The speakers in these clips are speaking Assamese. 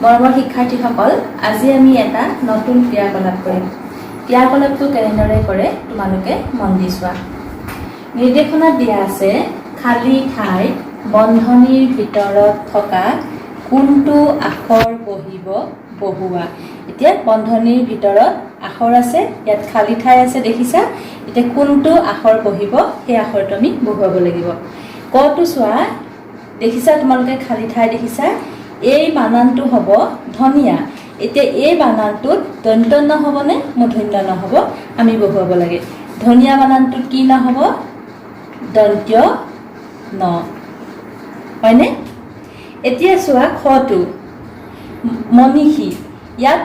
মৰমৰ শিক্ষাৰ্থীসকল, আজি আমি এটা নতুন ক্ৰিয়াকলাপ কৰিম। ক্ৰিয়াকলাপটো কেনেদৰে কৰে তোমালোকে মন দি চোৱা। নিৰ্দেশনাত দিয়া আছে খালী ঠাইত বন্ধনীৰ ভিতৰত থকা কোনটো আখৰ বহিব বহুৱা। এতিয়া বন্ধনীৰ ভিতৰত আখৰ আছে, ইয়াত খালী ঠাই আছে দেখিছা। এতিয়া কোনটো আখৰ বহিব সেই আখৰটো আমি বহুৱাব লাগিব। কটো চোৱা, দেখিছা তোমালোকে খালী ঠাই দেখিছা। এই বানানটো হ'ব ধনিয়া। এতিয়া এই বানানটোত দন্ত ন হ'বনে মূৰ্ধন্য ন হ'ব, আমি বহুৱাব লাগে। ধনিয়া বানানটোত কি ন হ'ব? দন্ত্য ন, হয়নে? এতিয়া চোৱা খটো মনীষী, ইয়াত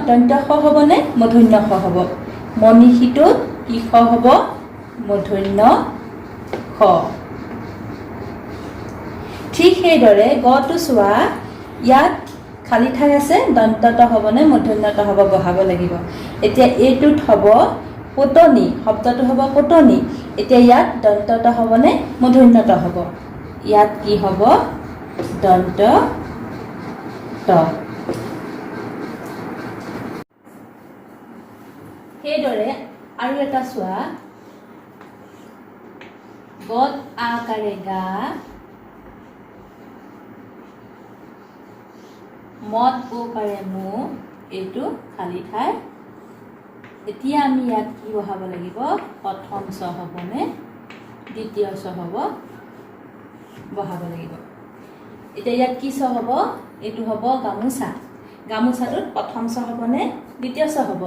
দন্ত খ হ'বনে মূৰ্ধন্য খ হ'ব? মনীষীটোত কি খ হ'ব? মূৰ্ধন্য খ। ঠিক সেইদৰে গটো চোৱা, ইয়াত খালী ঠাই আছে, দন্তত হ'বনে মূৰ্ধন্যত হ'ব বহাব লাগিব। এতিয়া এইটোত হ'ব পতনী, শব্দটো হ'ব পতনী। এতিয়া ইয়াত দন্তত হ'বনে মূৰ্ধন্যত হ'ব? ইয়াত কি হ'ব? দন্ত ত। সেইদৰে আৰু এটা চোৱা, গত আকাৰে গা, মত ওকাৰে মু, এইটো খালী ঠাই। এতিয়া আমি ইয়াত কি বহাব লাগিব? প্ৰথম চ হ'বনে দ্বিতীয় চ হ'ব বহাব লাগিব। এতিয়া ইয়াত কি চ হ'ব? এইটো হ'ব গামোচা। গামোচাটোত প্ৰথম চ হ'বনে দ্বিতীয় চ হ'ব?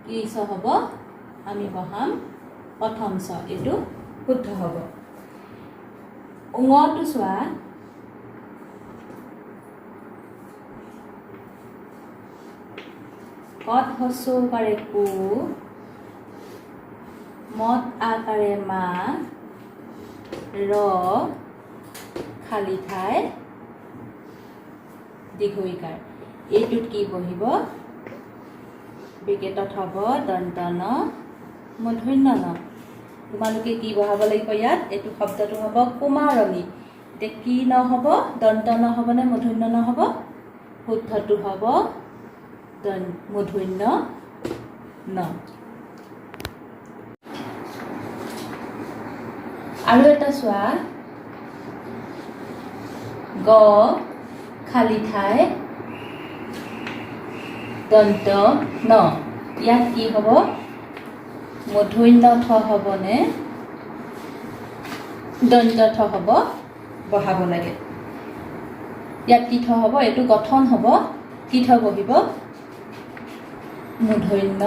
কি চ হ'ব? আমি বহাম প্ৰথম চ, এইটো শুদ্ধ হ'ব। ঙটো চোৱা, কত হস্ৰ উকাৰে কু, মত আকাৰে মা, ৰ খালী ঠাই দীৰ্ঘইকাৰ। এইটোত কি বহিব? বিকেটত হ'ব দন্ত ন মূৰ্ধন্য ন। তোমালোকে কি বহাব লাগিব ইয়াত? এইটো শব্দটো হ'ব কুমাৰণী। এতিয়া কি ন হ'ব? দন্ত ন হ'বনে মূৰ্ধন্য ন হ'ব? শুদ্ধটো হ'ব মূৰ্ধন্য ন। আৰু এটা চোৱা, গ খালী ঠাই দন্ত ন। ইয়াত কি হ'ব? মূৰ্ধন্য ঠ হ'বনে দন্ত ঠ হ'ব বহাব লাগে। ইয়াত কি ঠ হ'ব? এইটো গঠন হ'ব। কি ঠ বহিব? মূৰ্ধন্য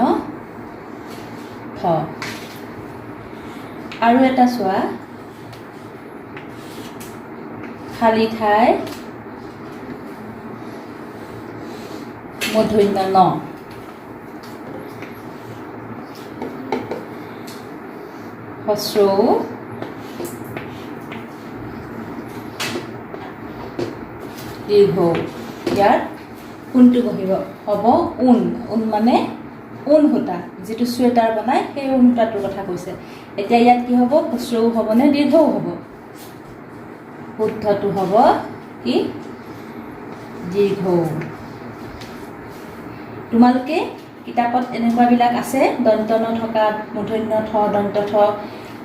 ঠ। আৰু এটা চোৱা, খালী ঠাই মূৰ্ধন্য ন। হস্ৰ দীৰ্ঘ, ইয়াত কোনটো বহিব? হ'ব ঊণ। ঊণ মানে ঊণ সূতা, যিটো চুৱেটাৰ বনায় সেই ঊণ সূতাটোৰ কথা কৈছে। এতিয়া ইয়াত কি হ'ব? হস্ৰও হ'বনে দীৰ্ঘও হ'ব? শুদ্ধটো হ'ব কি? দীৰ্ঘ। তোমালোকে কিতাপত এনেকুৱাবিলাক আছে, দন্ত ন থকা, মূৰ্ধন্য ঠ, দন্ত ঠ,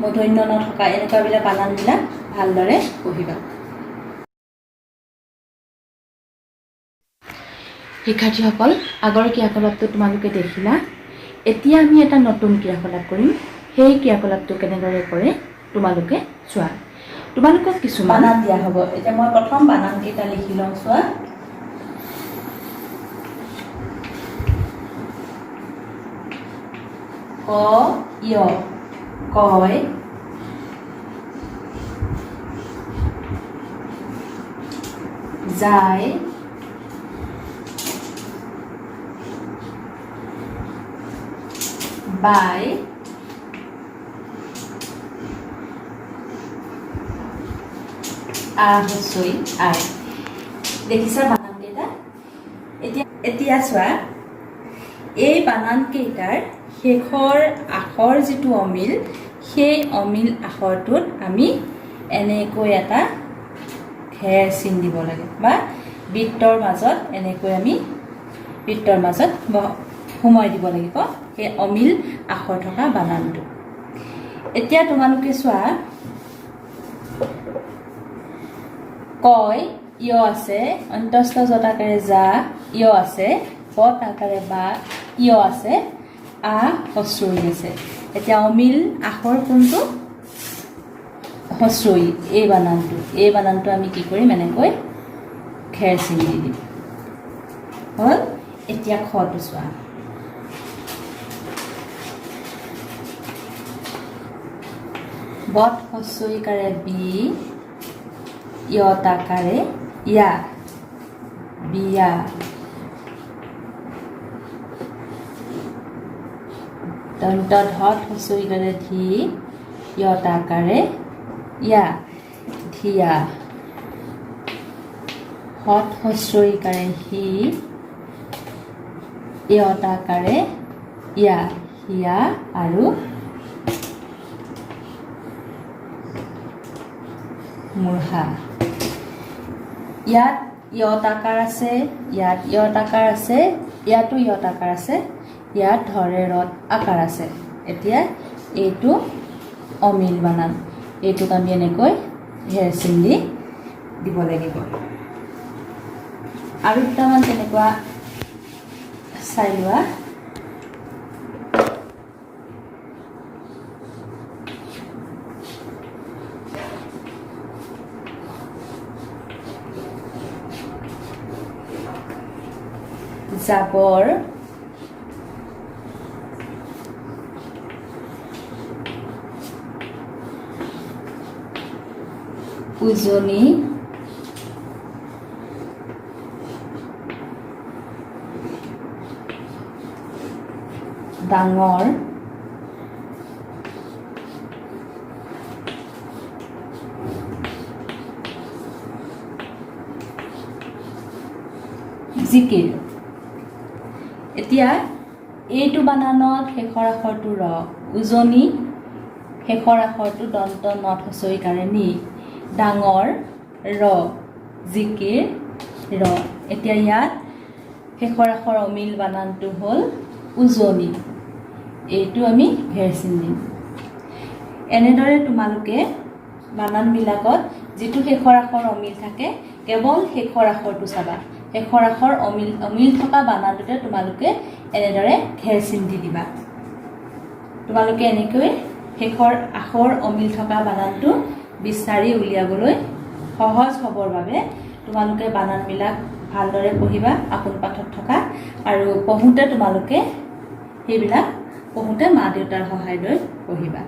মূৰ্ধন্য ন থকা এনেকুৱাবিলাক বানানবিলাক ভালদৰে পঢ়িবা। শিক্ষাৰ্থীসকল, আগৰ ক্ৰিয়াকলাপটো তোমালোকে দেখিলা। এতিয়া আমি এটা নতুন ক্ৰিয়াকলাপ কৰিম। সেই ক্ৰিয়াকলাপটো কেনেদৰে কৰে তোমালোকে চোৱা। তোমালোকক কিছু বানান দিয়া হ'ব। এতিয়া মই প্ৰথম বানানকেইটা লিখি লওঁ, চোৱা। ক য় কয়, যায়, বাই, হস্ৰই আই। দেখিছা বানানকেইটা? এতিয়া চোৱা, এই বানানকেইটাৰ শেষৰ আখৰ যিটো অমিল, সেই অমিল আখৰটোত আমি এনেকৈ এটা ঘেৰ চিন দিব লাগে বা বৃত্তৰ মাজত এনেকৈ আমি বৃত্তৰ মাজত সোমাই দিব লাগিব এই অমিল আখৰ থকা বানানটো। এতিয়া তোমালোকে চোৱা, কয় য় আছে, অন্তস্থ জতাকাৰে যা, য় আছে, পত আকাৰে বা, য় আছে, আ হস্ৰই আছে। এতিয়া অমিল আখৰ কোনটো? হস্ৰই, এই বানানটো আমি কি কৰিম? এনেকৈ ঘেৰ চিন দি দিম। হ'ল? এতিয়া খটো চোৱা, বত হস্ৰইকাৰে বি, য়ত আকাৰে ইয়া, বিয়া। দন্ত ধত হস্ৰইকাৰে ধি, য়ত আকাৰে ইয়া, ধিয়া। হত হস্ৰইকাৰে হি, য়ত আকাৰে ইয়া, হিয়া আৰু মূৰ্হা। ইয়াত য়ত আকাৰ আছে, ইয়াত য়ত আকাৰ আছে, ইয়াতো য়ত আকাৰ আছে, ইয়াত ধৰে ৰত আকাৰ আছে। এতিয়া এইটো অমিল বানান, এইটোক আমি এনেকৈ ঘেৰ চিন দি দিব লাগিব। আৰু দুটামান তেনেকুৱা চাই লোৱা। জাবৰ, উজনি, ডাঙৰ, জিকিৰ। এতিয়া এইটো বানানত শেষৰ আখৰটো ৰ, উজনি শেষৰ আখৰটো দন্ত নত হস্ৰইকাৰে নি, ডাঙৰ ৰ, জিকিৰ ৰ। এতিয়া ইয়াত শেষৰ আখৰ অমিল বানানটো হ'ল উজনি, এইটো আমি ঘেৰ চিন দিম। এনেদৰে তোমালোকে বানানবিলাকত যিটো শেষৰ আখৰ অমিল থাকে কেৱল শেষৰ আখৰটো চাবা, শেষৰ আখৰ অমিল থকা বানানটোতে তোমালোকে এনেদৰে ঘেৰ চিন দি দিবা। তোমালোকে এনেকৈ শেষৰ আখৰ অমিল থকা বানানটো বিচাৰি উলিয়াবলৈ সহজ হ'বৰ বাবে তোমালোকে বানানবিলাক ভালদৰে পঢ়িবা আপোন পাঠত থকা, আৰু পঢ়োঁতে তোমালোকে সেইবিলাক মা দেউতাৰ সহায় লৈ পঢ়িবা।